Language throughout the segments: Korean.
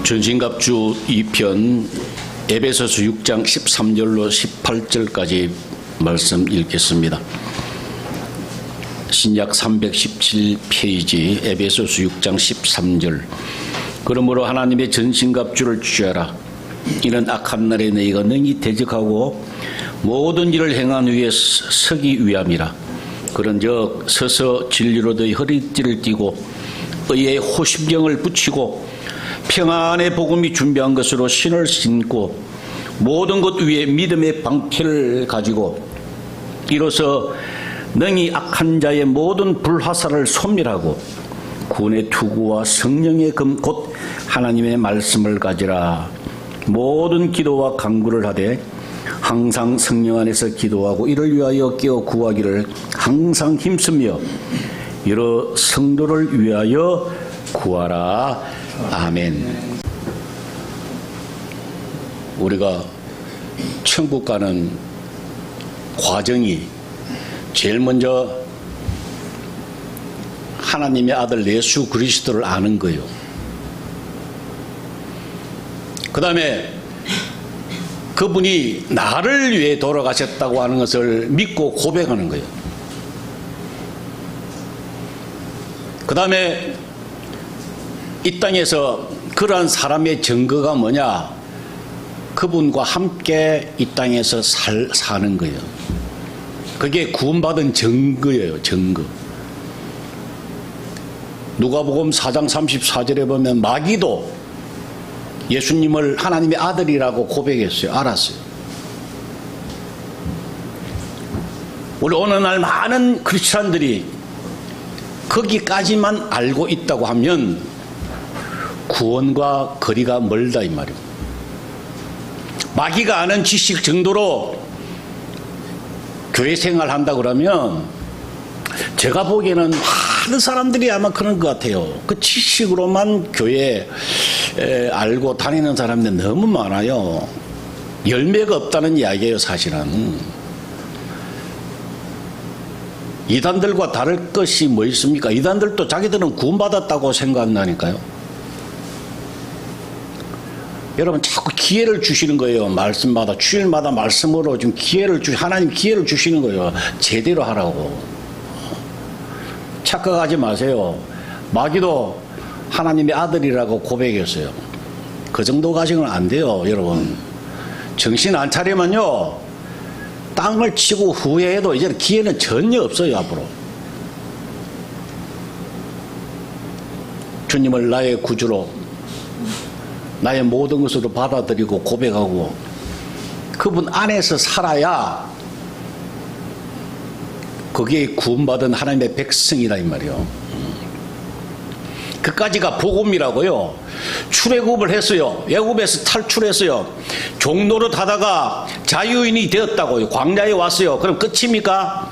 전신갑주 2편 에베소서 6장 13절로 18절까지 말씀 읽겠습니다. 신약 317페이지 에베소서 6장 13절. 그러므로 하나님의 전신갑주를 취하라. 이는 악한 날에 너희가 능히 대적하고 모든 일을 행한 후에 서기 위함이라. 그런즉 서서 진리로 너희 허리띠를 띠고 의의 호심경을 붙이고 평안의 복음이 준비한 것으로 신을 신고 모든 것 위에 믿음의 방패를 가지고 이로써 능히 악한 자의 모든 불화살을 소멸하고 구원의 투구와 성령의 금 곧 하나님의 말씀을 가지라. 모든 기도와 간구를 하되 항상 성령 안에서 기도하고 이를 위하여 깨어 구하기를 항상 힘쓰며 여러 성도를 위하여 구하라. 아멘. 우리가 천국 가는 과정이 제일 먼저 하나님의 아들 예수 그리스도를 아는 거예요. 그 다음에 그분이 나를 위해 돌아가셨다고 하는 것을 믿고 고백하는 거예요. 그 다음에 이 땅에서 그러한 사람의 증거가 뭐냐? 그분과 함께 이 땅에서 사는 거예요. 그게 구원받은 증거예요. 증거. 누가복음 4장 34절에 보면 마귀도 예수님을 하나님의 아들이라고 고백했어요. 알았어요. 우리 어느 날 많은 크리스찬들이 거기까지만 알고 있다고 하면 구원과 거리가 멀다 이 말이에요. 마귀가 아는 지식 정도로 교회 생활을 한다 그러면 제가 보기에는 많은 사람들이 아마 그런 것 같아요. 그 지식으로만 교회 알고 다니는 사람들 너무 많아요. 열매가 없다는 이야기예요. 사실은 이단들과 다를 것이 뭐 있습니까? 이단들도 자기들은 구원받았다고 생각한다니까요. 여러분 자꾸 기회를 주시는 거예요. 말씀마다 주일마다 말씀으로 지금 하나님 기회를 주시는 거예요. 제대로 하라고. 착각하지 마세요. 마귀도 하나님의 아들이라고 고백했어요. 그 정도 가지고는 안 돼요. 여러분 정신 안 차리면요 땅을 치고 후회해도 이제는 기회는 전혀 없어요. 앞으로 주님을 나의 구주로 나의 모든 것으로 받아들이고 고백하고 그분 안에서 살아야 거기에 구원받은 하나님의 백성이라 이 말이에요. 그까지가 복음이라고요. 출애굽을 했어요. 애굽에서 탈출했어요. 종노릇 하다가 자유인이 되었다고요. 광야에 왔어요. 그럼 끝입니까?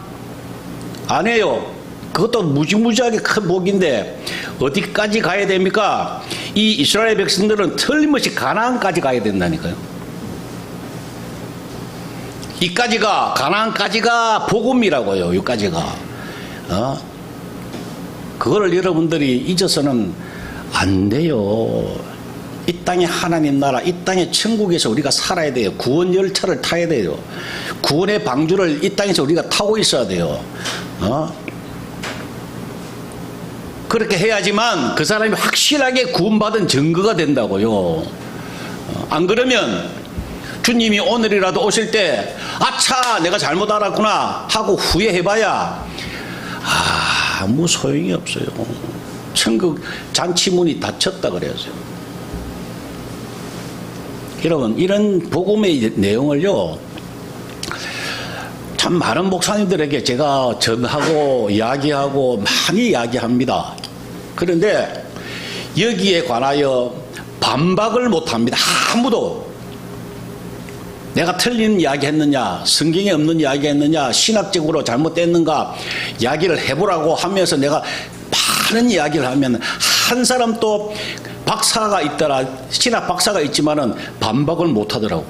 아니에요. 그것도 무지무지하게 큰 복인데 어디까지 가야 됩니까? 이 이스라엘 백성들은 틀림없이 가나안까지 가야 된다니까요. 이까지가 가나안까지가 복음이라고요. 여기까지가 그거를 여러분들이 잊어서는 안 돼요. 이 땅에 하나님 나라, 이 땅의 천국에서 우리가 살아야 돼요. 구원 열차를 타야 돼요. 구원의 방주를 이 땅에서 우리가 타고 있어야 돼요. 그렇게 해야지만 그 사람이 확실하게 구원받은 증거가 된다고요. 안 그러면 주님이 오늘이라도 오실 때 아차 내가 잘못 알았구나 하고 후회해봐야 아무 소용이 없어요. 천국 잔치문이 닫혔다 그래야죠. 여러분 이런 복음의 내용을요 참 많은 목사님들에게 제가 전하고 이야기하고 많이 이야기합니다. 그런데 여기에 관하여 반박을 못합니다. 아무도. 내가 틀린 이야기 했느냐, 성경에 없는 이야기 했느냐, 신학적으로 잘못됐는가 이야기를 해보라고 하면서 내가 많은 이야기를 하면 한 사람 또 박사가 있더라, 신학 박사가 있지만은 반박을 못하더라고.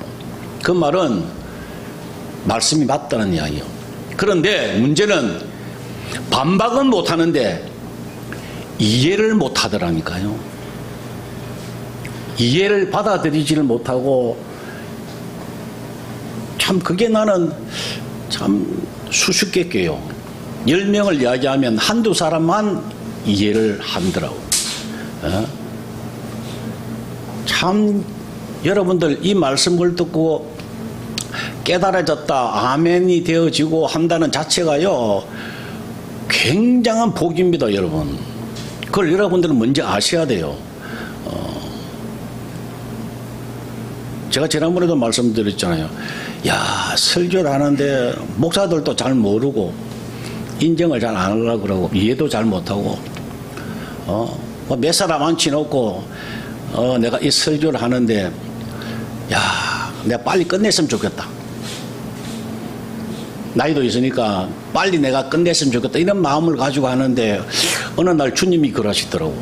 그 말은 말씀이 맞다는 이야기예요. 그런데 문제는 반박은 못하는데 이해를 못하더라니까요. 이해를 받아들이지를 못하고 참 그게 나는 참 수수께끼예요. 10명을 이야기하면 한두 사람만 이해를 한다고. 참 여러분들 이 말씀을 듣고 깨달아졌다, 아멘이 되어지고 한다는 자체가요 굉장한 복입니다, 여러분. 그걸 여러분들은 먼저 아셔야 돼요. 제가 지난번에도 말씀드렸잖아요. 야, 설교를 하는데 목사들도 잘 모르고 인정을 잘 안 하려고 그러고 이해도 잘 못하고 몇 사람 앉혀놓고 내가 이 설교를 하는데 야, 내가 빨리 끝냈으면 좋겠다. 나이도 있으니까 빨리 내가 끝냈으면 좋겠다. 이런 마음을 가지고 하는데 어느 날 주님이 그러시더라고.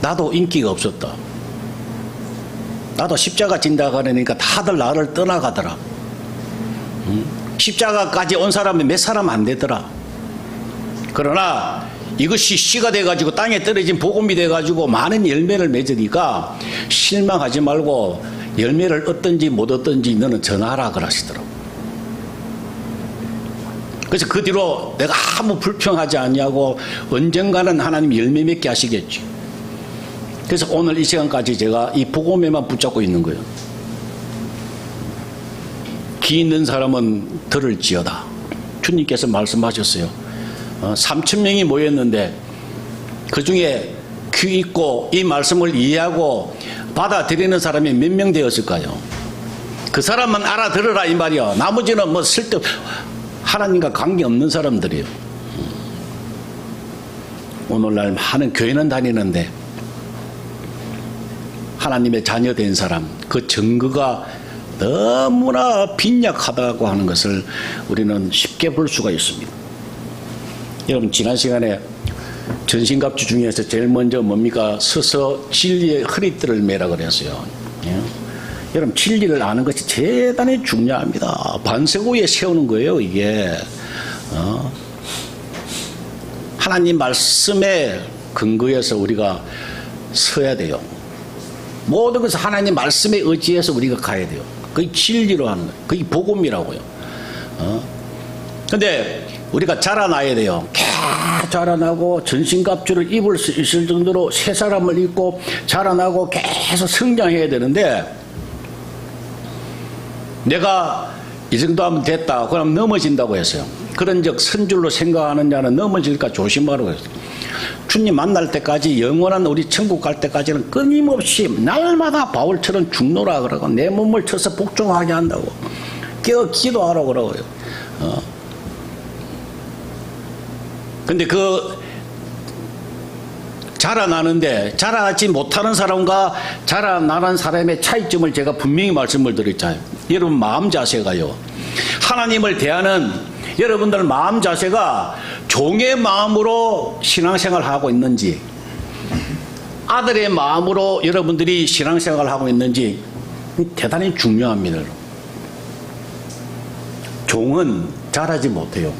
나도 인기가 없었다. 나도 십자가 진다 그러니까 다들 나를 떠나가더라. 십자가까지 온 사람이 몇 사람 안 되더라. 그러나 이것이 씨가 돼가지고 땅에 떨어진 복음이 돼가지고 많은 열매를 맺으니까 실망하지 말고 열매를 얻든지 못 얻든지 너는 전하라 그러시더라고. 그래서 그 뒤로 내가 아무 불평하지 않냐고 언젠가는 하나님 열매 맺게 하시겠지. 그래서 오늘 이 시간까지 제가 이 복음에만 붙잡고 있는 거예요. 귀 있는 사람은 들을지어다. 주님께서 말씀하셨어요. 3,000명이 모였는데 그 중에 귀 있고 이 말씀을 이해하고 받아들이는 사람이 몇 명 되었을까요? 그 사람만 알아들으라 이 말이야. 나머지는 뭐 쓸데 하나님과 관계없는 사람들이에요. 오늘날 많은 교회는 다니는데 하나님의 자녀 된 사람, 그 증거가 너무나 빈약하다고 하는 것을 우리는 쉽게 볼 수가 있습니다. 여러분, 지난 시간에 전신갑주 중에서 제일 먼저 뭡니까? 서서 진리의 허리띠를 매라 그랬어요. 예? 여러분, 진리를 아는 것이 대단히 중요합니다. 반석 위에 세우는 거예요, 이게. 하나님 말씀에 근거해서 우리가 서야 돼요. 모든 것을 하나님 말씀에 의지해서 우리가 가야 돼요. 그게 진리로 하는 거예요. 그게 복음이라고요. 근데 우리가 자라나야 돼요. 계속 자라나고 전신갑주를 입을 수 있을 정도로 새 사람을 입고 자라나고 계속 성장해야 되는데 내가 이 정도 하면 됐다. 그럼 넘어진다고 했어요. 그런 적 선줄로 생각하는 자는 넘어질까 조심하라고 했어요. 주님 만날 때까지 영원한 우리 천국 갈 때까지는 끊임없이 날마다 바울처럼 죽노라 그러고 내 몸을 쳐서 복종하게 한다고 깨어 기도하라고 그러고요. 근데 그 자라나는데 자라나지 못하는 사람과 자라나는 사람의 차이점을 제가 분명히 말씀을 드렸잖아요. 여러분 마음 자세가요. 하나님을 대하는 여러분들 마음 자세가 종의 마음으로 신앙생활을 하고 있는지 아들의 마음으로 여러분들이 신앙생활을 하고 있는지 대단히 중요합니다. 종은 자라지 못해요.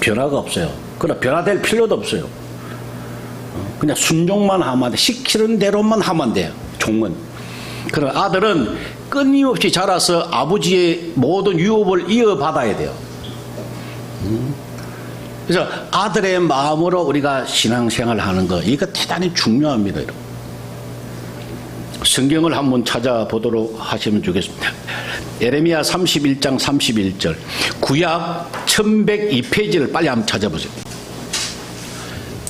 변화가 없어요. 그러나 변화될 필요도 없어요. 그냥 순종만 하면 돼. 시키는 대로만 하면 돼요. 종은. 그러나 아들은 끊임없이 자라서 아버지의 모든 유업을 이어받아야 돼요. 그래서 아들의 마음으로 우리가 신앙생활을 하는 거 이거 대단히 중요합니다. 성경을 한번 찾아보도록 하시면 좋겠습니다. 예레미야 31장 31절 구약 1102페이지를 빨리 한번 찾아보세요.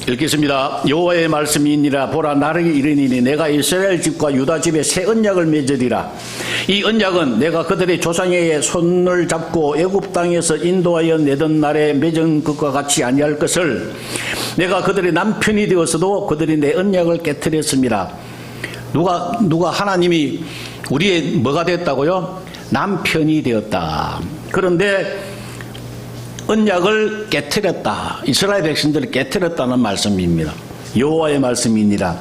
읽겠습니다. 여호와의 말씀이니라. 보라, 나를 이르니니 내가 이스라엘 집과 유다 집에 새 언약을 맺으리라. 이 언약은 내가 그들의 조상의 손을 잡고 애굽 땅에서 인도하여 내던 날에 맺은 것과 같이 아니할 것을 내가 그들의 남편이 되었어도 그들이 내 언약을 깨뜨렸습니다. 누가 하나님이 우리의 뭐가 됐다고요? 남편이 되었다. 그런데 언약을 깨뜨렸다. 이스라엘 백성들을 깨뜨렸다는 말씀입니다. 여호와의 말씀이니라.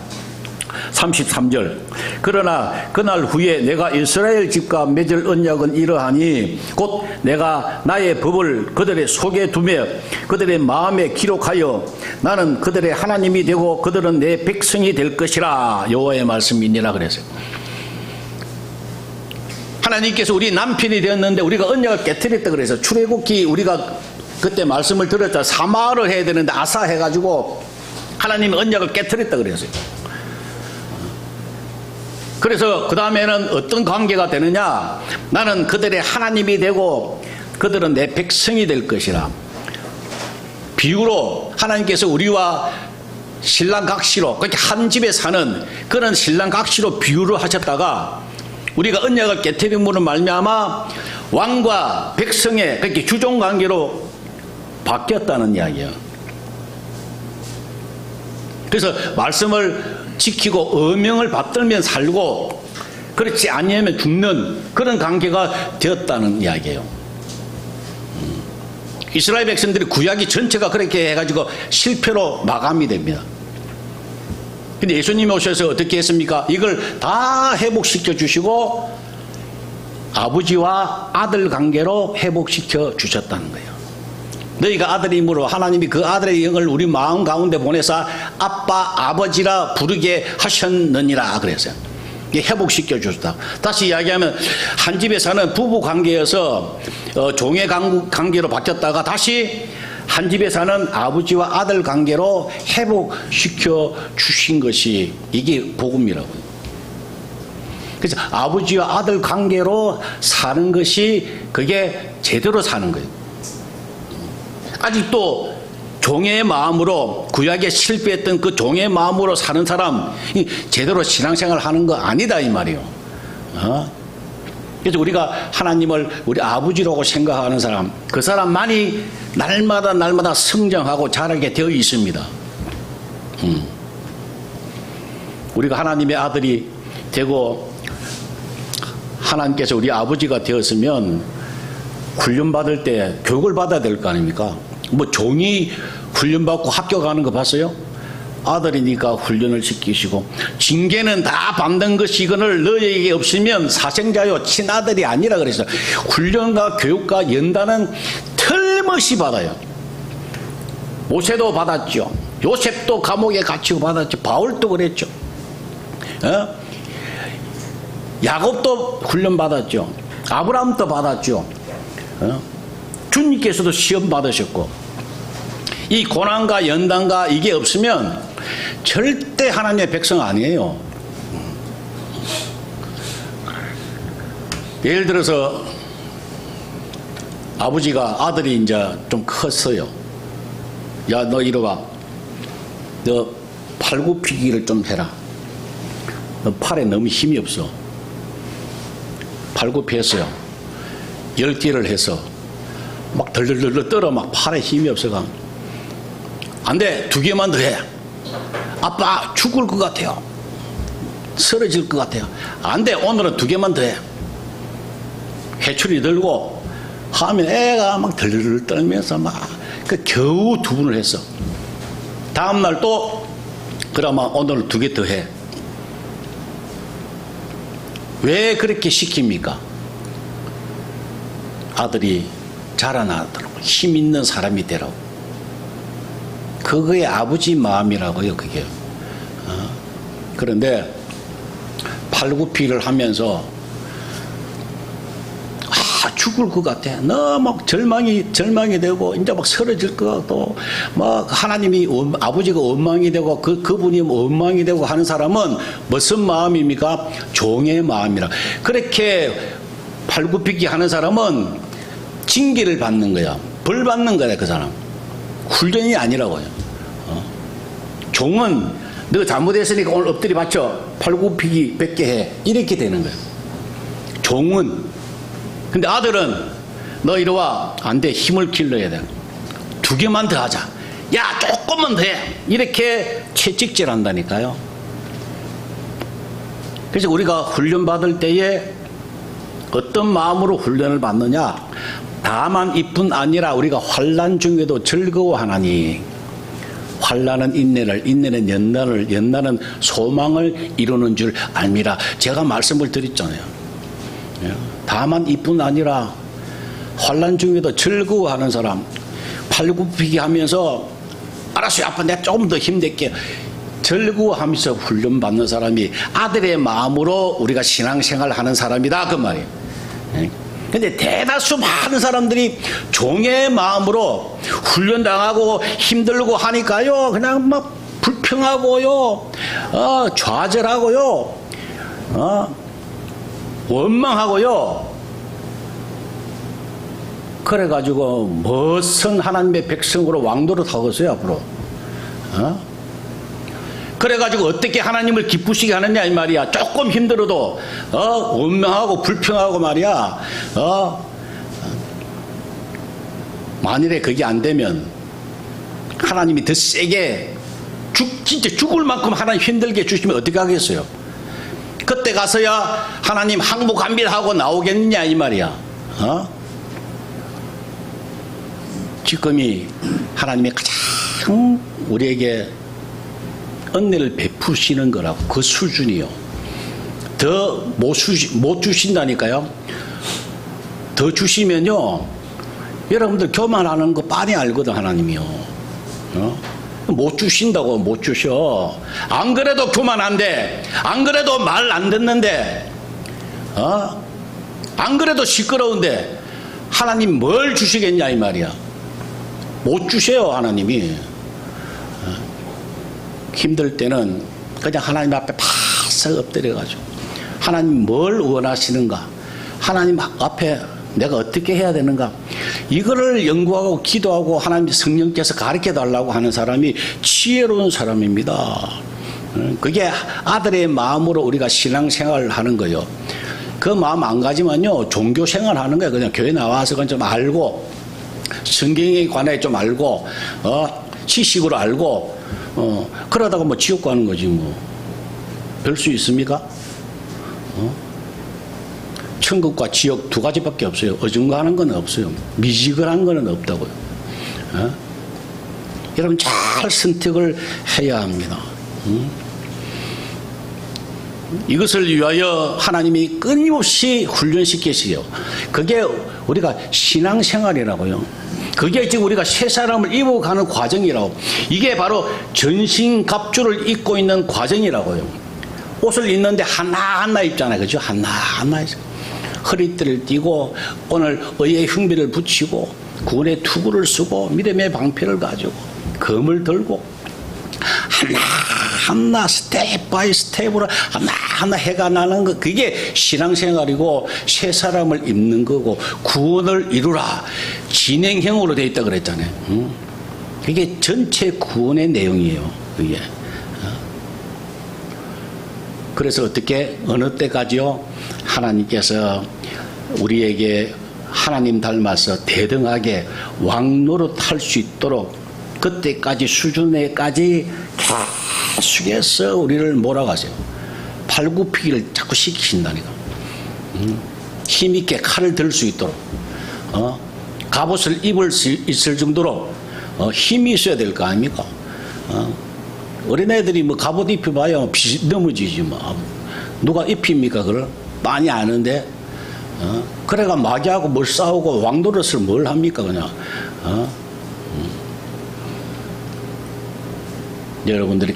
33절. 그러나 그날 후에 내가 이스라엘 집과 맺을 언약은 이러하니 곧 내가 나의 법을 그들의 속에 두며 그들의 마음에 기록하여 나는 그들의 하나님이 되고 그들은 내 백성이 될 것이라. 여호와의 말씀이니라 그랬어요. 하나님께서 우리 남편이 되었는데 우리가 언약을 깨뜨렸다 그래서 출애굽기 우리가 그때 말씀을 들었죠. 사마를 해야 되는데 아사 해가지고 하나님이 언약을 깨뜨렸다 그랬어요. 그래서 그 다음에는 어떤 관계가 되느냐? 나는 그들의 하나님이 되고 그들은 내 백성이 될 것이라. 비유로 하나님께서 우리와 신랑 각시로 그렇게 한 집에 사는 그런 신랑 각시로 비유를 하셨다가 우리가 언약을 깨뜨림으로 말미암아 왕과 백성의 그렇게 주종 관계로 바뀌었다는 이야기예요. 그래서 말씀을 지키고 어명을 받들면 살고 그렇지 아니하면 죽는 그런 관계가 되었다는 이야기예요. 이스라엘 백성들이 구약이 전체가 그렇게 해가지고 실패로 마감이 됩니다. 근데 예수님이 오셔서 어떻게 했습니까? 이걸 다 회복시켜 주시고 아버지와 아들 관계로 회복시켜 주셨다는 거예요. 너희가 아들이므로 하나님이 그 아들의 영을 우리 마음 가운데 보내사 아빠 아버지라 부르게 하셨느니라 그랬어요. 회복시켜 주셨다. 다시 이야기하면 한 집에 사는 부부 관계여서 종의 관계로 바뀌었다가 다시 한 집에 사는 아버지와 아들 관계로 회복시켜 주신 것이 이게 복음이라고요. 그래서 아버지와 아들 관계로 사는 것이 그게 제대로 사는 거예요. 아직도 종의 마음으로 구약에 실패했던 그 종의 마음으로 사는 사람 제대로 신앙생활 하는 거 아니다 이 말이에요. 그래서 우리가 하나님을 우리 아버지라고 생각하는 사람 그 사람만이 날마다 성장하고 자라게 되어 있습니다. 우리가 하나님의 아들이 되고 하나님께서 우리 아버지가 되었으면 훈련받을 때 교육을 받아야 될 거 아닙니까? 뭐 종이 훈련받고 학교 가는 거 봤어요? 아들이니까 훈련을 시키시고 징계는 다 받는 것이 이거를 너에게 없으면 사생자요 친아들이 아니라 그랬어요. 훈련과 교육과 연단은 틀림없이 받아요. 모세도 받았죠. 요셉도 감옥에 갇히고 받았죠. 바울도 그랬죠. 야곱도 훈련 받았죠. 아브라함도 받았죠. 주님께서도 시험 받으셨고 이 고난과 연단과 이게 없으면 절대 하나님의 백성 아니에요. 예를 들어서 아버지가 아들이 이제 좀 컸어요. 야, 너 이리 와. 너 팔굽히기를 좀 해라. 너 팔에 너무 힘이 없어. 팔굽히했어요. 10개를 해서 막 덜덜덜 떨어 막 팔에 힘이 없어가. 안 돼. 2개만 더 해. 아빠 죽을 것 같아요. 쓰러질 것 같아요. 안 돼. 오늘은 2개만 더 해. 회초리 들고 하면 애가 막 덜덜 떨면서 막 그 겨우 2분을 했어. 다음날 또 그러면 오늘 2개 더 해. 왜 그렇게 시킵니까? 아들이 자라나도록 힘 있는 사람이 되라고. 그거의 아버지 마음이라고요, 그게. 그런데 팔굽히를 하면서 죽을 것 같아. 너무 절망이 되고 이제 막 쓰러질 것 같고 막 하나님이 아버지가 원망이 되고 그분이 원망이 되고 하는 사람은 무슨 마음입니까? 종의 마음이라. 그렇게 팔굽히기 하는 사람은 징계를 받는 거야. 벌 받는 거야, 그 사람. 훈련이 아니라고요. 종은 너 잘못했으니까 오늘 엎드려 받쳐. 팔굽히기 100개 해. 이렇게 되는 거야. 종은. 근데 아들은 너 이리 와. 안 돼. 힘을 길러야 돼. 2개만 더 하자. 야, 조금만 더 해. 이렇게 채찍질 한다니까요. 그래서 우리가 훈련 받을 때에 어떤 마음으로 훈련을 받느냐? 다만 이뿐 아니라 우리가 환난 중에도 즐거워하나니 환난은 인내를, 인내는 연단을, 연단은 소망을 이루는 줄 압니다. 제가 말씀을 드렸잖아요. 다만 이뿐 아니라 환난 중에도 즐거워하는 사람, 팔굽히기 하면서 알았어요, 아빠 내가 조금 더 힘낼게, 즐거워하면서 훈련받는 사람이 아들의 마음으로 우리가 신앙생활을 하는 사람이다, 그 말이에요. 근데 대다수 많은 사람들이 종의 마음으로 훈련당하고 힘들고 하니까요, 그냥 막 불평하고요, 좌절하고요, 원망하고요. 그래가지고 멋선 하나님의 백성으로 왕도를 타겠어요, 앞으로. 그래가지고 어떻게 하나님을 기쁘시게 하느냐 이 말이야. 조금 힘들어도 원망하고 불평하고 말이야. 만일에 그게 안 되면 하나님이 더 세게 진짜 죽을 만큼 하나님 힘들게 주시면 어떻게 하겠어요? 그때 가서야 하나님 항복합니다 하고 나오겠느냐 이 말이야. 지금이 하나님의 가장 우리에게 은혜를 베푸시는 거라고, 그 수준이요. 더 못 주신다니까요. 더 주시면요, 여러분들 교만하는 거 빤히 알거든, 하나님이요. 못 주신다고. 못 주셔. 안 그래도 교만한데, 안 그래도 말 안 듣는데, 안 그래도 시끄러운데 하나님 뭘 주시겠냐 이 말이야. 못 주세요, 하나님이. 힘들 때는 그냥 하나님 앞에 바싹 엎드려가지고 하나님 뭘 원하시는가, 하나님 앞에 내가 어떻게 해야 되는가, 이거를 연구하고 기도하고 하나님 성령께서 가르쳐 달라고 하는 사람이 지혜로운 사람입니다. 그게 아들의 마음으로 우리가 신앙생활을 하는 거예요. 그 마음 안 가지면요, 종교생활 하는 거예요. 그냥 교회 나와서 그건 좀 알고, 성경에 관해 좀 알고, 지식으로 알고, 그러다가 뭐 지옥 가는 거지 뭐. 별 수 있습니까? 천국과 지옥 두 가지밖에 없어요. 어중간한 건 없어요. 미지근한 건 없다고요. 여러분 잘 선택을 해야 합니다. 이것을 위하여 하나님이 끊임없이 훈련시키시요. 그게 우리가 신앙생활이라고요. 그게 지금 우리가 새 사람을 입어가는 과정이라고. 이게 바로 전신갑주를 입고 있는 과정이라고요. 옷을 입는데 하나하나 입잖아요. 그죠? 하나하나 입어요. 허리띠를 띠고, 오늘 의의 흉비를 붙이고, 구원의 투구를 쓰고, 믿음의 방패를 가지고, 검을 들고, 하나하나 스텝 바이 스텝으로 하나하나 해가 나는 거, 그게 신앙생활이고 새 사람을 입는 거고, 구원을 이루라 진행형으로 되어 있다 그랬잖아요. 그게 전체 구원의 내용이에요. 그게. 그래서 어떻게 어느 때까지요, 하나님께서 우리에게 하나님 닮아서 대등하게 왕노릇할 수 있도록 그때까지 수준에까지 계속해서 우리를 몰아가세요. 팔굽히기를 자꾸 시키신다니까. 힘있게 칼을 들 수 있도록, 갑옷을 입을 수 있을 정도로 힘이 있어야 될 거 아닙니까? 어린애들이 뭐 갑옷 입혀봐야 넘어지지 뭐. 누가 입힙니까 그걸? 많이 아는데. 그래가 마귀하고 뭘 싸우고 왕노릇을 뭘 합니까 그냥. 여러분들이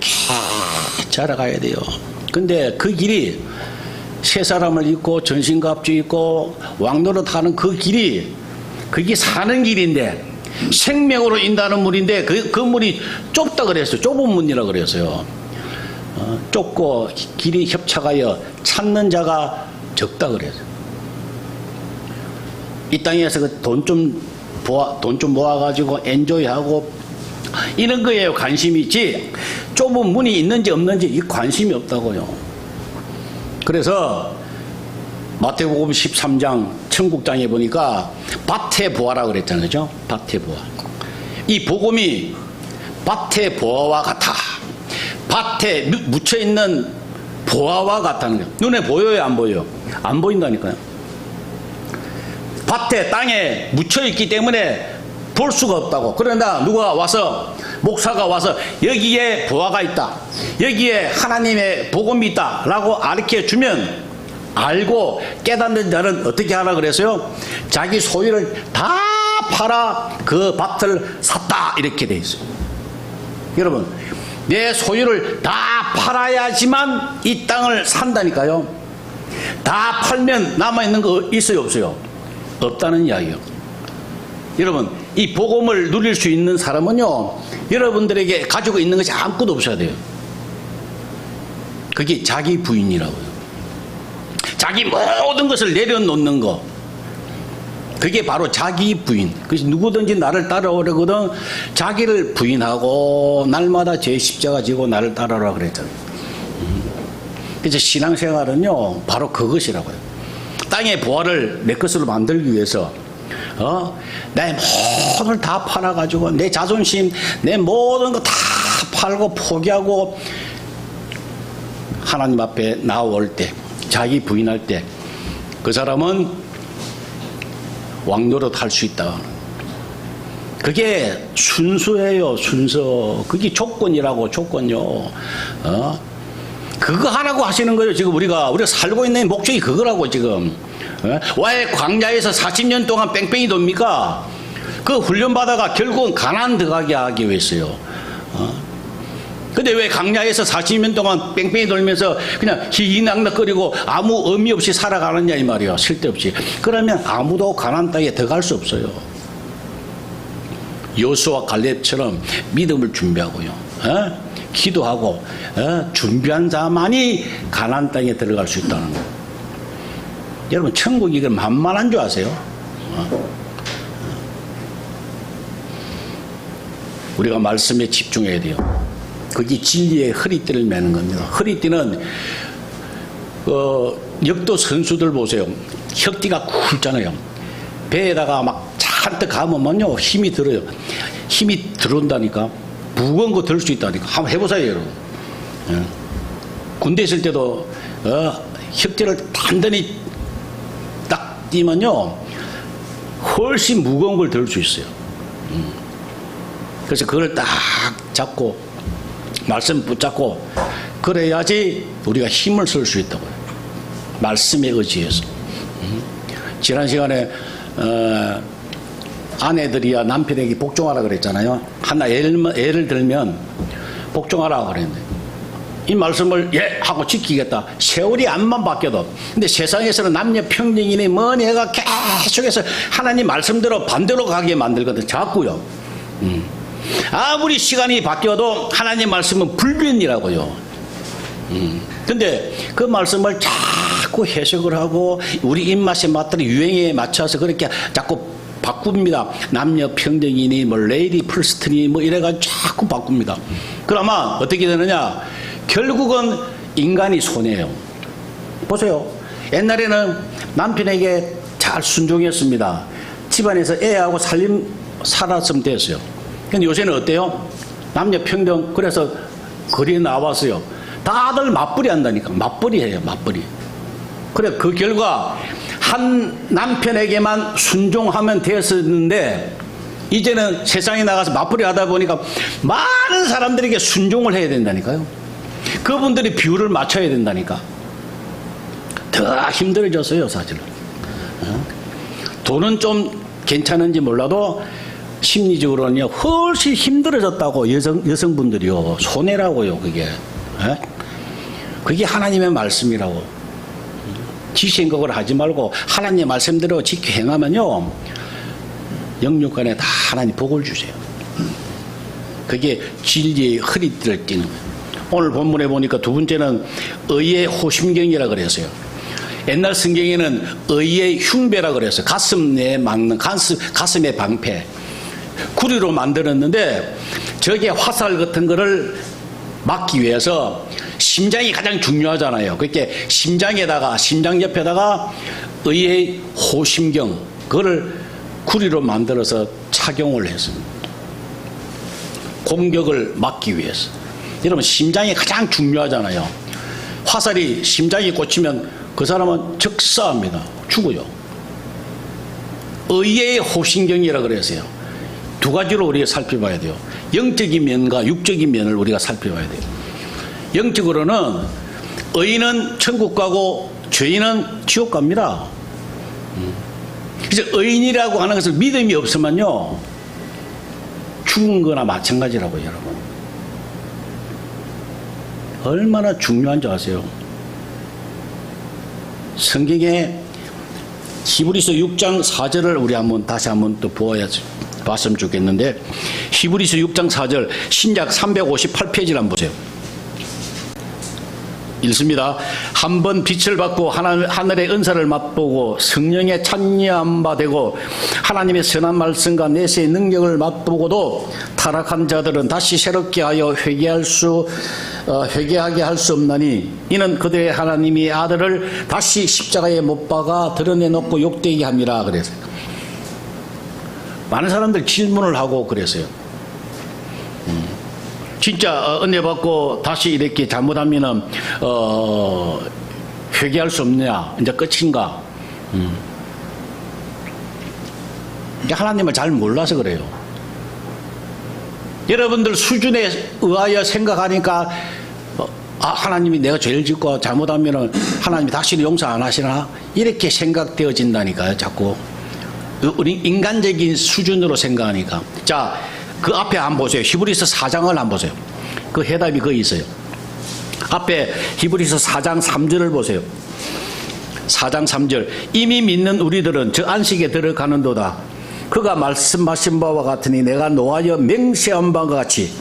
자라가야 돼요. 근데 그 길이, 새 사람을 입고 전신갑주 입고 왕노릇하는 그 길이, 그게 사는 길인데, 생명으로 인다는 문인데 그 문이 좁다 그랬어요. 좁은 문이라 그랬어요. 좁고 길이 협착하여 찾는 자가 적다 그랬어요. 이 땅에서 돈 좀 모아가지고 엔조이하고 이런 거에 관심이 있지, 좁은 문이 있는지 없는지 이 관심이 없다고요. 그래서 마태복음 13장 천국장에 보니까 밭의 보화라 그랬잖아요. 그죠? 밭의 보화. 이 복음이 밭의 보화와 같아. 밭에 묻혀있는 보화와 같다는 거예요. 눈에 보여요, 안 보여요? 안 보인다니까요. 밭에 땅에 묻혀있기 때문에 볼 수가 없다고. 그러나 누가 와서 목사가 와서 여기에 부활가 있다, 여기에 하나님의 복음이 있다 라고 가르쳐주면 알고 깨닫는 자는 어떻게 하라 그랬어요? 자기 소유를 다 팔아 그 밭을 샀다 이렇게 돼 있어요. 여러분, 내 소유를 다 팔아야지만 이 땅을 산다니까요. 다 팔면 남아있는 거 있어요, 없어요? 없다는 이야기요. 여러분, 이 복음을 누릴 수 있는 사람은요, 여러분들에게 가지고 있는 것이 아무것도 없어야 돼요. 그게 자기 부인이라고요. 자기 모든 것을 내려놓는 거, 그게 바로 자기 부인. 그래서 누구든지 나를 따라오려거든 자기를 부인하고 날마다 제 십자가 지고 나를 따라오라 그랬잖아요. 그래서 신앙생활은요 바로 그것이라고요. 땅의 부활을 내 것으로 만들기 위해서 내 모든 걸 다 팔아가지고 내 자존심, 내 모든 거 다 팔고 포기하고 하나님 앞에 나올 때, 자기 부인할 때 그 사람은 왕노릇 할 수 있다. 그게 순수예요, 순서. 그게 조건이라고, 조건요. 그거 하라고 하시는 거예요. 지금 우리가 살고 있는 목적이 그거라고, 지금. 왜 광야에서 40년 동안 뺑뺑이 돕니까? 그 훈련받아가 결국은 가나안 들어가게 하기 위해서요. 근데 왜 광야에서 40년 동안 뺑뺑이 돌면서 그냥 희희낙낙거리고 아무 의미 없이 살아가느냐 이 말이에요. 쓸데없이. 그러면 아무도 가나안 땅에 들어갈 수 없어요. 여호수아와 갈렙처럼 믿음을 준비하고요, 기도하고 준비한 자만이 가나안 땅에 들어갈 수 있다는 거예요. 여러분, 천국이 이건 만만한 줄 아세요? 우리가 말씀에 집중해야 돼요. 그게 진리의 허리띠를 매는 겁니다. 허리띠는 역도 선수들 보세요. 혁띠가 굵잖아요. 배에다가 막 잔뜩 감으면요 힘이 들어요. 힘이 들어온다니까. 무거운 거 들 수 있다니까. 한번 해보세요, 여러분. 군대 있을 때도 혁띠를 단단히 딱 띄면요 훨씬 무거운 걸 들 수 있어요. 그래서 그걸 딱 잡고 말씀 붙잡고 그래야지 우리가 힘을 쓸 수 있다고요. 말씀에 의지해서. 지난 시간에 아내들이야 남편에게 복종하라 그랬잖아요. 하나 예를 들면 복종하라 그랬는데 이 말씀을 예 하고 지키겠다. 세월이 안만 바뀌어도. 근데 세상에서는 남녀 평등이니 뭐니 해가 계속해서 하나님 말씀대로 반대로 가게 만들거든. 자꾸요. 아무리 시간이 바뀌어도 하나님 말씀은 불변이라고요. 근데 그 말씀을 자꾸 해석을 하고 우리 입맛에 맞도록 유행에 맞춰서 그렇게 자꾸 바꿉니다. 남녀 평등이니 뭐 레이디 풀스트니 뭐 이래가지고 자꾸 바꿉니다. 그러면 어떻게 되느냐? 결국은 인간이 손해예요. 보세요. 옛날에는 남편에게 잘 순종했습니다. 집안에서 애하고 살았으면 됐어요. 근데 요새는 어때요? 남녀 평등. 그래서 거리에 나왔어요. 다들 맞벌이 한다니까. 맞벌이 해요, 맞벌이. 그래, 그 결과 한 남편에게만 순종하면 됐었는데 이제는 세상에 나가서 맞벌이 하다 보니까 많은 사람들에게 순종을 해야 된다니까요. 그분들이 비율을 맞춰야 된다니까. 더 힘들어졌어요, 사실은. 돈은 좀 괜찮은지 몰라도 심리적으로는요 훨씬 힘들어졌다고. 여성분들이요 손해라고요. 그게 하나님의 말씀이라고. 지생각을 하지 말고 하나님의 말씀대로 지켜 행하면요 영육간에 다 하나님 복을 주세요. 그게 진리의 허리띠를 띠는 거예요. 오늘 본문에 보니까 두 번째는 의의 호심경이라 그랬어요. 옛날 성경에는 의의 흉배라 그랬어요. 가슴에 막는 가슴의 방패. 구리로 만들었는데 저게 화살 같은 거를 막기 위해서 심장이 가장 중요하잖아요. 그렇게 심장 옆에다가 의의 호심경, 그거를 구리로 만들어서 착용을 했습니다. 공격을 막기 위해서. 여러분, 심장이 가장 중요하잖아요. 화살이 심장에 꽂히면 그 사람은 즉사합니다. 죽어요. 의의 호심경이라 그랬어요. 두 가지로 우리가 살펴봐야 돼요. 영적인 면과 육적인 면을 우리가 살펴봐야 돼요. 영적으로는 의인은 천국 가고 죄인은 지옥 갑니다. 그래서 의인이라고 하는 것은 믿음이 없으면요 죽은 거나 마찬가지라고요, 여러분. 얼마나 중요한 줄 아세요? 성경에 히브리서 6장 4절을 우리 다시 한번 또 봤으면 좋겠는데, 히브리서 6장 4절 신약 358페이지를 한번 보세요. 읽습니다. 한번 빛을 받고 하늘의 은사를 맛보고 성령에 찬미한 바 되고 하나님의 선한 말씀과 내세의 능력을 맛보고도 타락한 자들은 다시 새롭게 하여 회개하게 할 수 없나니 이는 그들의 하나님이 아들을 다시 십자가에 못 박아 드러내놓고 욕되게 함이라 그랬어요. 많은 사람들 질문을 하고 그랬어요. 진짜 은혜 받고 다시 이렇게 잘못하면은 회개할 수 없느냐, 이제 끝인가? 하나님을 잘 몰라서 그래요. 여러분들 수준에 의하여 생각하니까 하나님이 내가 죄를 짓고 잘못하면은 하나님이 다시는 용서 안 하시나? 이렇게 생각되어진다니까요, 자꾸. 우리 인간적인 수준으로 생각하니까. 자, 그 앞에 한번 보세요. 히브리서 4장을 한번 보세요. 그 해답이 거기 있어요. 앞에 히브리서 4장 3절을 보세요. 4장 3절. 이미 믿는 우리들은 저 안식에 들어가는도다. 그가 말씀하신 바와 같으니 내가 노하여 맹세한 바와 같이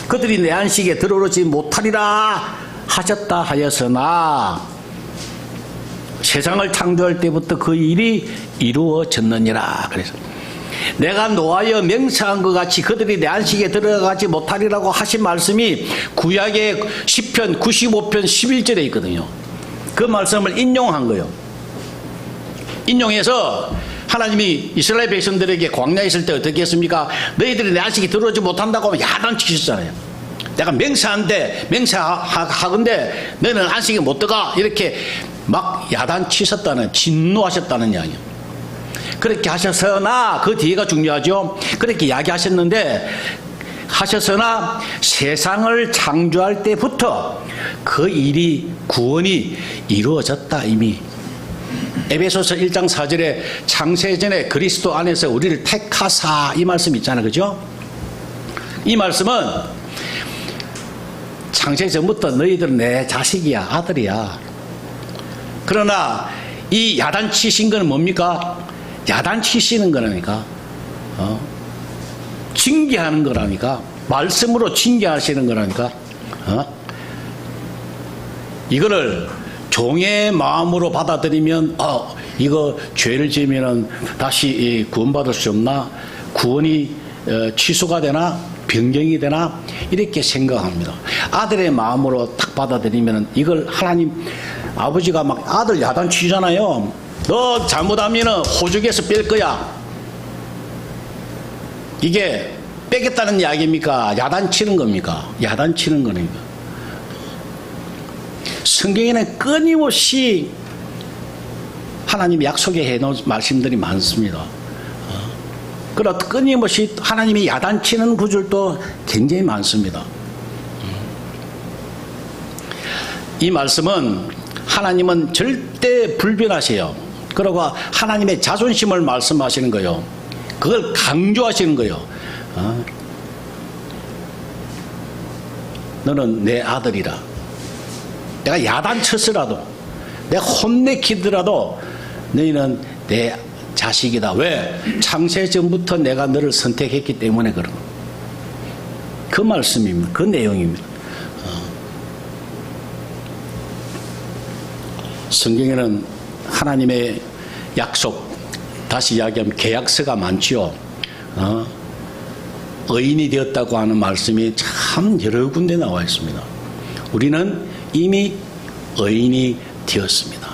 그들이 내 안식에 들어오지 못하리라 하셨다 하였으나 세상을 창조할 때부터 그 일이 이루어졌느니라. 그래서 내가 노하여 맹세한 것 같이 그들이 내 안식에 들어가지 못하리라고 하신 말씀이 구약의 시편 95편 11절에 있거든요. 그 말씀을 인용한 거예요. 인용해서 하나님이 이스라엘 백성들에게 광야에 있을 때 어떻게 했습니까? 너희들이 내 안식에 들어오지 못한다고 하면 야단치셨잖아요. 내가 맹세하건대 너희는 안식에 못 들어가, 이렇게 막 야단치셨다는, 진노하셨다는 이야기예요. 그렇게 하셨으나, 그 뒤가 중요하죠. 그렇게 이야기하셨는데, 하셨으나 세상을 창조할 때부터 그 일이, 구원이 이루어졌다 이미. 에베소서 1장 4절에 창세전에 그리스도 안에서 우리를 택하사, 이 말씀 있잖아요, 그죠? 이 말씀은 창세전부터 너희들은 내 자식이야, 아들이야. 그러나 이 야단치신 거는 뭡니까? 야단치시는 거라니까. 징계하는 거라니까. 말씀으로 징계하시는 거라니까. 이거를 종의 마음으로 받아들이면 이거 죄를 지으면 다시 구원받을 수 없나? 구원이 취소가 되나? 변경이 되나? 이렇게 생각합니다. 아들의 마음으로 딱 받아들이면 이걸 하나님 아버지가 막 아들 야단치잖아요. 너 잘못하면 호적에서 뺄 거야. 이게 빼겠다는 이야기입니까? 야단치는 겁니까? 야단치는 거니까. 성경에는 끊임없이 하나님이 약속해 놓은 말씀들이 많습니다. 그러나 끊임없이 하나님이 야단치는 구절도 굉장히 많습니다. 이 말씀은 하나님은 절대 불변하세요. 그리고 하나님의 자존심을 말씀하시는 거예요. 그걸 강조하시는 거예요. 너는 내 아들이라. 내가 야단쳤으라도, 내가 혼내키더라도 너희는 내 자식이다. 왜? 창세전부터 내가 너를 선택했기 때문에 그런 거예요. 그 말씀입니다. 그 내용입니다. 성경에는 하나님의 약속, 다시 이야기하면 계약서가 많지요. 의인이 되었다고 하는 말씀이 참 여러 군데 나와 있습니다. 우리는 이미 의인이 되었습니다.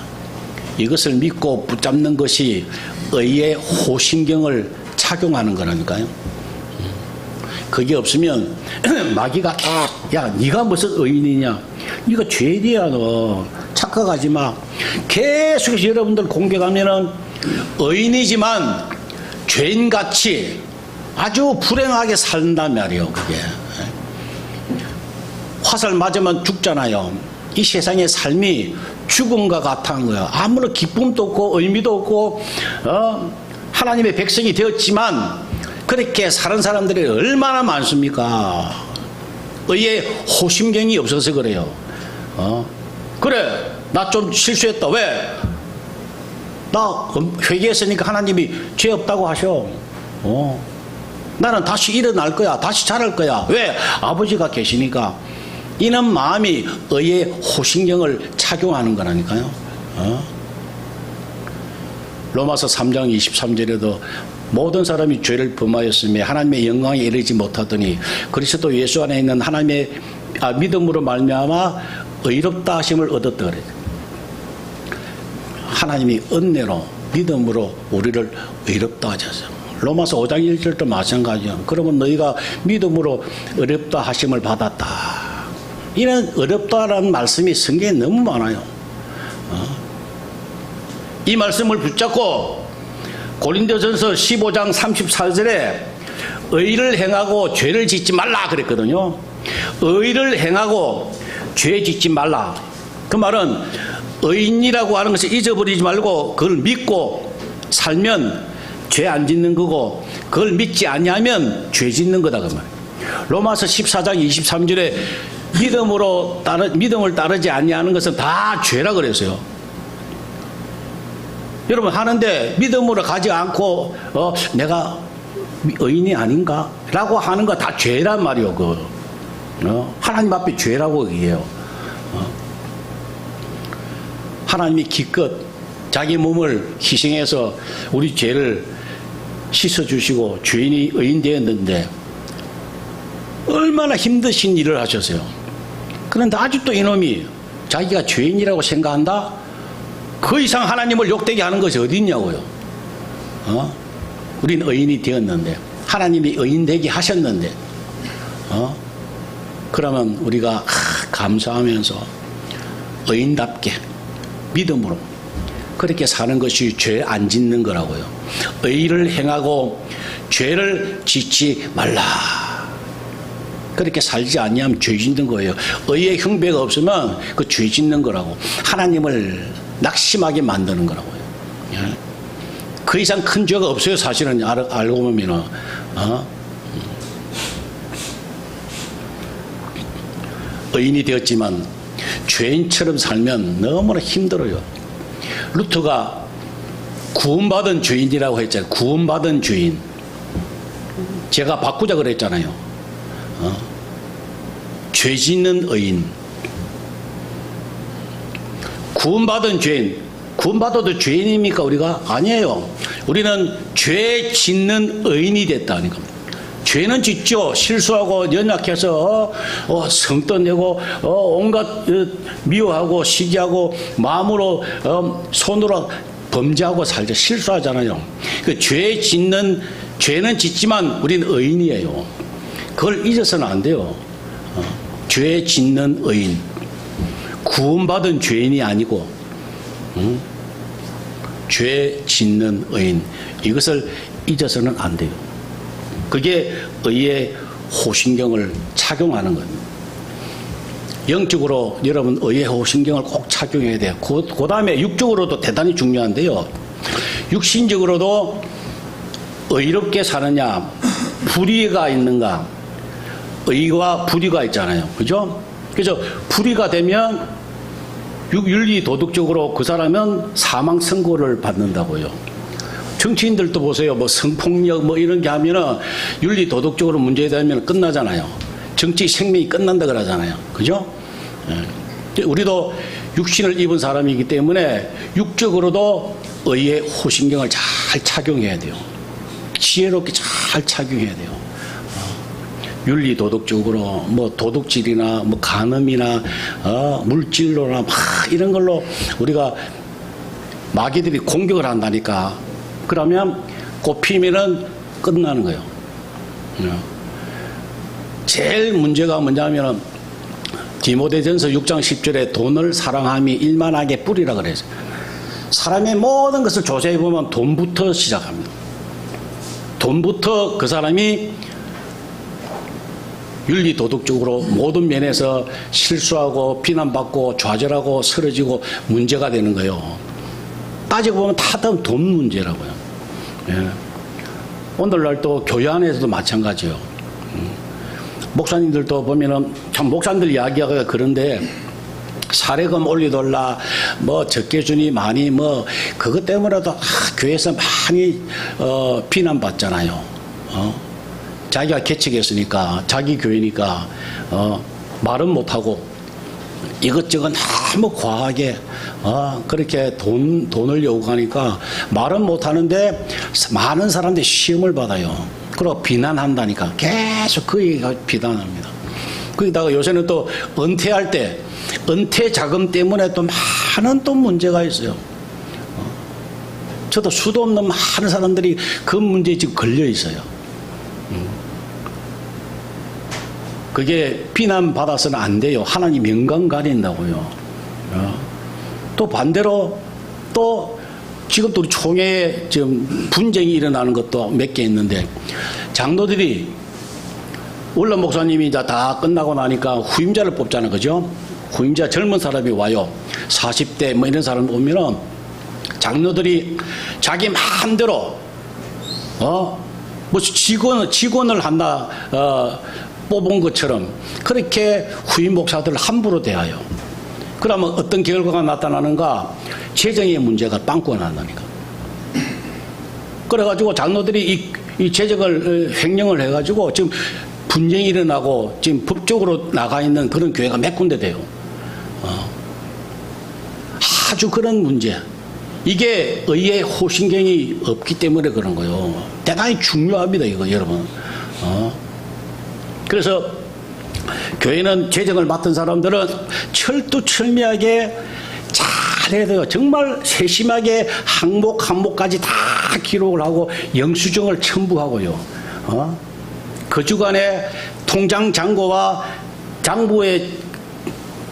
이것을 믿고 붙잡는 것이 의의 호신경을 착용하는 거라니까요. 그게 없으면 마귀가 야, 네가 무슨 의인이냐, 네가 죄인이야, 너 착각하지 마. 계속해서 여러분들 공격하면은 의인이지만 죄인같이 아주 불행하게 산단 말이에요. 그게 화살 맞으면 죽잖아요. 이 세상의 삶이 죽음과 같은 거예요. 아무런 기쁨도 없고 의미도 없고 하나님의 백성이 되었지만 그렇게 사는 사람들이 얼마나 많습니까? 의의 호심경이 없어서 그래요. 그래, 나 좀 실수했다. 왜? 나 회개했으니까 하나님이 죄 없다고 하셔. 나는 다시 일어날 거야. 다시 자랄 거야. 왜? 아버지가 계시니까. 이런 마음이 의의 호신경을 착용하는 거라니까요. 로마서 3장 23절에도 모든 사람이 죄를 범하였으며 하나님의 영광에 이르지 못하더니 그리스도 예수 안에 있는 하나님의 믿음으로 말미암아 의롭다 하심을 얻었다 그래요. 하나님이 은혜로 믿음으로 우리를 의롭다 하셨어요. 로마서 5장 1절도 마찬가지예요. 그러면 너희가 믿음으로 의롭다 하심을 받았다. 이런 어렵다라는 말씀이 성경에 너무 많아요. 이 말씀을 붙잡고 고린도전서 15장 34절에 의를 행하고 죄를 짓지 말라 그랬거든요. 의를 행하고 죄 짓지 말라. 그 말은 의인이라고 하는 것을 잊어버리지 말고 그걸 믿고 살면 죄 안 짓는 거고 그걸 믿지 아니하면 죄 짓는 거다 그 말이에요. 로마서 14장 23절에 믿음을 따르지 아니하는 것은 다 죄라 그랬어요. 여러분 하는데 믿음으로 가지 않고 내가 의인이 아닌가? 라고 하는 거 다 죄란 말이요. 하나님 앞에 죄라고 얘기해요. 하나님이 기껏 자기 몸을 희생해서 우리 죄를 씻어주시고 죄인이 의인 되었는데 얼마나 힘드신 일을 하셨어요. 그런데 아직도 이놈이 자기가 죄인이라고 생각한다? 그 이상 하나님을 욕되게 하는 것이 어디 있냐고요. 우린 의인이 되었는데 하나님이 의인 되게 하셨는데 그러면 우리가 감사하면서 의인답게 믿음으로 그렇게 사는 것이 죄 안 짓는 거라고요. 의를 행하고 죄를 짓지 말라. 그렇게 살지 않으면 죄 짓는 거예요. 의의 형배가 없으면 그 죄 짓는 거라고. 하나님을 낙심하게 만드는 거라고요. 그 이상 큰 죄가 없어요. 사실은 알고 보면 의인이 되었지만 죄인처럼 살면 너무나 힘들어요. 루터가 구원받은 죄인이라고 했잖아요. 구원받은 죄인. 제가 바꾸자 그랬잖아요. 죄 짓는 의인. 구원받은 죄인. 구원받아도 죄인입니까 우리가? 아니에요. 우리는 죄 짓는 의인이 됐다니까. 죄는 짓죠. 실수하고 연약해서 성 떠내고 온갖 미워하고 시기하고 마음으로 손으로 범죄하고 살죠. 실수하잖아요. 그 죄는 짓지만 우리는 의인이에요. 그걸 잊어서는 안 돼요. 죄 짓는 의인. 구원받은 죄인이 아니고 죄 짓는 의인. 이것을 잊어서는 안 돼요. 그게 의의 호신경을 착용하는 겁니다. 영적으로 여러분 의의 호신경을 꼭 착용해야 돼요. 그 다음에 육적으로도 대단히 중요한데요. 육신적으로도 의롭게 사느냐, 불의가 있는가. 의와 불의가 있잖아요. 그죠? 그래서 불의가 되면 윤리 도덕적으로 그 사람은 사망 선고를 받는다고요. 정치인들도 보세요. 뭐 성폭력 뭐 이런 게 하면은 윤리 도덕적으로 문제되면 끝나잖아요. 정치 생명이 끝난다 그러잖아요. 그죠? 우리도 육신을 입은 사람이기 때문에 육적으로도 의의 호신경을 잘 착용해야 돼요. 지혜롭게 잘 착용해야 돼요. 윤리 도덕적으로 뭐 도둑질이나 뭐 간음이나 물질로나 막 이런 걸로 우리가 마귀들이 공격을 한다니까. 그러면 꼽히면은 끝나는 거예요. 제일 문제가 뭐냐면은 디모데전서 6장 10절에 돈을 사랑함이 일만하게 뿌리라 그래서 사람의 모든 것을 조사해 보면 돈부터 시작합니다. 돈부터 그 사람이 윤리 도덕적으로 모든 면에서 실수하고 비난받고 좌절하고 쓰러지고 문제가 되는 거예요. 따지고 보면 다 돈 문제라고요. 예. 오늘날 또 교회 안에서도 마찬가지예요. 목사님들도 보면은 참 목사님들 이야기가 그런데 사례금 올리돌라 뭐 적게 주니 많이 뭐 그것 때문에도 교회에서 많이 비난받잖아요. 자기가 개척했으니까 자기 교회니까 말은 못하고 이것저것 너무 과하게 그렇게 돈을 요구하니까 말은 못하는데 많은 사람들이 시험을 받아요. 그리고 비난한다니까 계속 그 얘기가 비난합니다. 거기다가 요새는 또 은퇴할 때 은퇴 자금 때문에 또 많은 또 문제가 있어요. 저도 수도 없는 많은 사람들이 그 문제에 지금 걸려 있어요. 그게 비난받아서는 안 돼요. 하나님 영광 가린다고요. 또 반대로 또 지금도 우리 총회에 지금 분쟁이 일어나는 것도 몇 개 있는데 장로들이 원래 목사님이 이제 다 끝나고 나니까 후임자를 뽑잖아요. 그죠? 후임자 젊은 사람이 와요. 40대 뭐 이런 사람 오면은 장로들이 자기 마음대로 뭐 직원을 한다 뽑은 것처럼 그렇게 후임 목사들을 함부로 대하여. 그러면 어떤 결과가 나타나는가? 재정의 문제가 빵꾸가 난다니까. 그래가지고 장로들이 이 재정을 횡령을 해가지고 지금 분쟁이 일어나고 지금 법적으로 나가 있는 그런 교회가 몇 군데 돼요. 아주 그런 문제. 이게 의의 호신경이 없기 때문에 그런 거예요. 대단히 중요합니다, 이거 여러분. 그래서 교회는 재정을 맡은 사람들은 철두철미하게 잘해야 돼요. 정말 세심하게 항목까지 다 기록을 하고 영수증을 첨부하고요. 그 주간에 통장 잔고와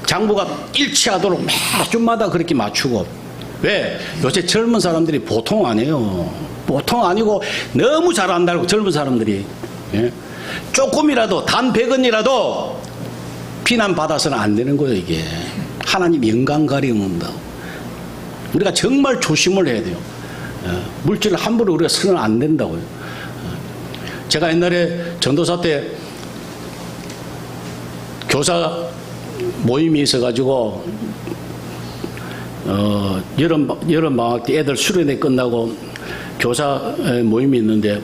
장부가 일치하도록 매주마다 그렇게 맞추고. 왜? 요새 젊은 사람들이 보통 아니에요. 보통 아니고 너무 잘한다고 젊은 사람들이. 예? 조금이라도 단 100원이라도 비난받아서는 안 되는 거예요. 이게 하나님 영광 가리는다. 우리가 정말 조심을 해야 돼요. 물질을 함부로 우리가 쓰면 안 된다고요. 제가 옛날에 전도사 때 교사 모임이 있어가지고 여름 방학 때 애들 수련회 끝나고 교사 모임이 있는데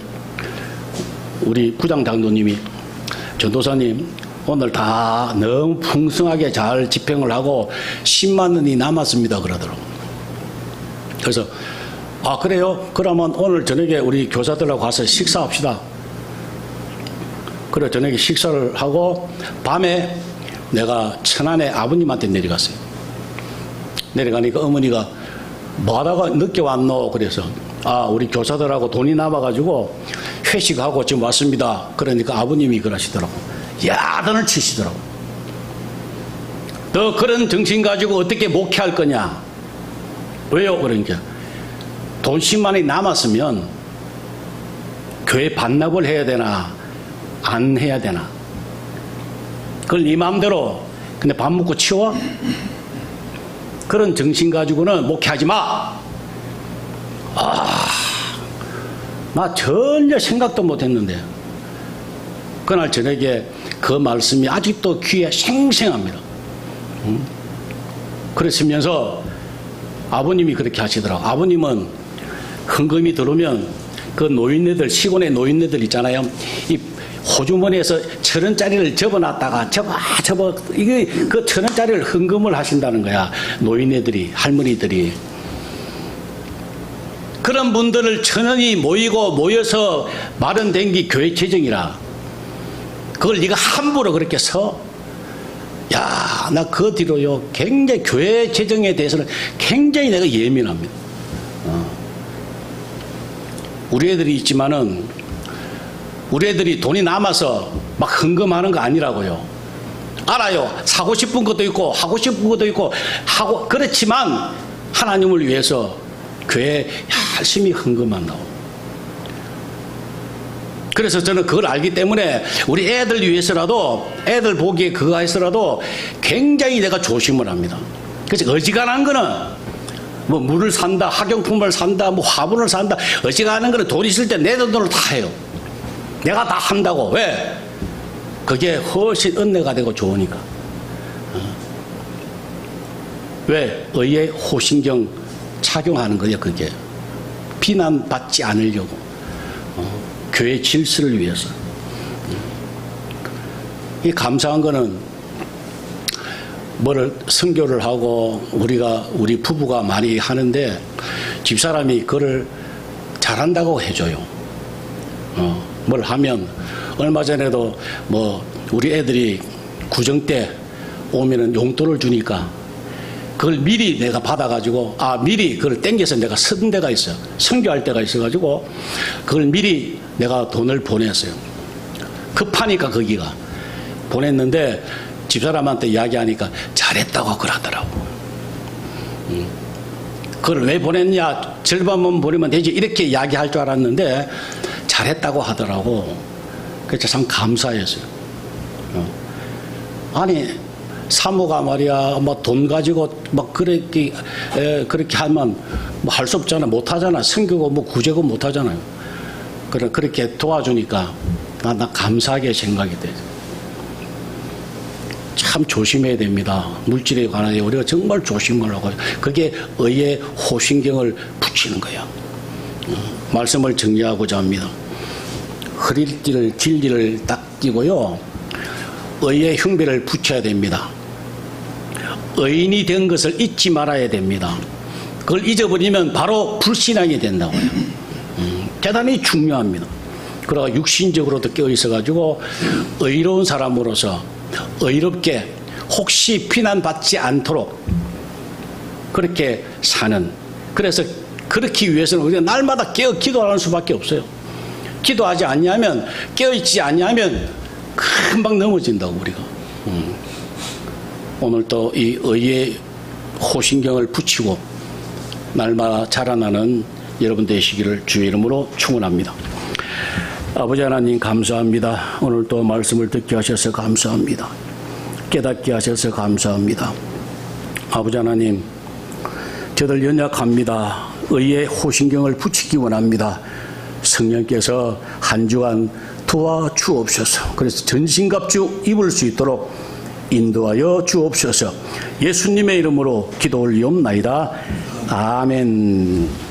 우리 부장 장로님이 전도사님 오늘 다 너무 풍성하게 잘 집행을 하고 10만 원이 남았습니다 그러더라고요. 그래서 아 그래요? 그러면 오늘 저녁에 우리 교사들하고 가서 식사합시다. 그래 저녁에 식사를 하고 밤에 내가 천안에 아버님한테 내려갔어요. 내려가니까 어머니가 뭐 하다가 늦게 왔노? 그래서 아 우리 교사들하고 돈이 남아가지고 회식하고 지금 왔습니다. 그러니까 아버님이 그러시더라고. 야단을 치시더라고. 너 그런 정신 가지고 어떻게 목회할 거냐? 왜요? 그러니까 돈 10만 원이 남았으면 교회 반납을 해야 되나 안 해야 되나? 그걸 네 마음대로 근데 밥 먹고 치워? 그런 정신 가지고는 목회하지 마. 나 전혀 생각도 못했는데 그날 저녁에 그 말씀이 아직도 귀에 생생합니다. 그랬으면서 아버님이 그렇게 하시더라고요. 아버님은 헌금이 들어오면 그 노인네들 시골의 노인네들 있잖아요. 이 호주머니에서 1,000원짜리를 접어놨다가 이게 그 1,000원짜리를 헌금을 하신다는 거야. 노인네들이 할머니들이. 그런 분들을 1,000원이 모여서 마련된 게 교회 재정이라. 그걸 네가 함부로 그렇게 서? 야, 나 그 뒤로요. 굉장히 교회 재정에 대해서는 굉장히 내가 예민합니다. 우리 애들이 있지만은 우리 애들이 돈이 남아서 막 헌금하는 거 아니라고요. 알아요. 사고 싶은 것도 있고 하고 싶은 것도 있고 그렇지만 하나님을 위해서 교회에 열심히 헌금한다고. 그래서 저는 그걸 알기 때문에 우리 애들 위해서라도, 애들 보기에 그거 해서라도 굉장히 내가 조심을 합니다. 그래서 어지간한 거는 뭐 물을 산다, 학용품을 산다, 뭐 화분을 산다, 어지간한 거는 돈 있을 때 내 돈으로 다 해요. 내가 다 한다고. 왜? 그게 훨씬 은혜가 되고 좋으니까. 왜? 의의 호신경 착용하는 거예요, 그게. 비난받지 않으려고. 교회 질서를 위해서. 이 감사한 거는 뭐를 선교를 하고 우리 부부가 많이 하는데 집사람이 그걸 잘한다고 해줘요. 뭘 하면 얼마 전에도 뭐 우리 애들이 구정 때 오면은 용돈을 주니까 그걸 미리 내가 받아가지고 미리 그걸 땡겨서 내가 쓴 데가 있어요. 선교할 때가 있어가지고 그걸 미리 내가 돈을 보냈어요. 급하니까 거기가 보냈는데 집사람한테 이야기하니까 잘했다고 그러더라고. 그걸 왜 보냈냐, 절반만 보내면 되지 이렇게 이야기할 줄 알았는데 잘했다고 하더라고. 그래서 참 감사했어요. 아니 사모가 말이야 뭐 돈 가지고 막 그렇게 하면 뭐 할 수 없잖아, 못 하잖아. 선교고 뭐 구제고 못 하잖아요. 그렇게 도와주니까 나 감사하게 생각이 돼. 참 조심해야 됩니다. 물질에 관하여 우리가 정말 조심을 하고, 그게 의의 호신경을 붙이는 거예요. 말씀을 정리하고자 합니다. 흐릴 진리를 딱 끼고요, 의의 흉배를 붙여야 됩니다. 의인이 된 것을 잊지 말아야 됩니다. 그걸 잊어버리면 바로 불신앙이 된다고요. 대단히 중요합니다. 그러고 육신적으로도 깨어 있어가지고 의로운 사람으로서 의롭게 혹시 비난받지 않도록 그렇게 사는, 그래서 그렇기 위해서는 우리가 날마다 깨어 기도하는 수밖에 없어요. 기도하지 않냐면, 깨어있지 않냐면 금방 넘어진다고 우리가. 오늘 또 이 의의 호신경을 붙이고 날마다 자라나는 여러분 되시기를 주의 이름으로 축원합니다. 아버지 하나님 감사합니다. 오늘 또 말씀을 듣게 하셔서 감사합니다. 깨닫게 하셔서 감사합니다. 아버지 하나님, 저들 연약합니다. 의의 호신경을 붙이기 원합니다. 성령께서 한 주간 도와주옵소서. 그래서 전신갑주 입을 수 있도록 인도하여 주옵소서. 예수님의 이름으로 기도 올리옵나이다. 아멘.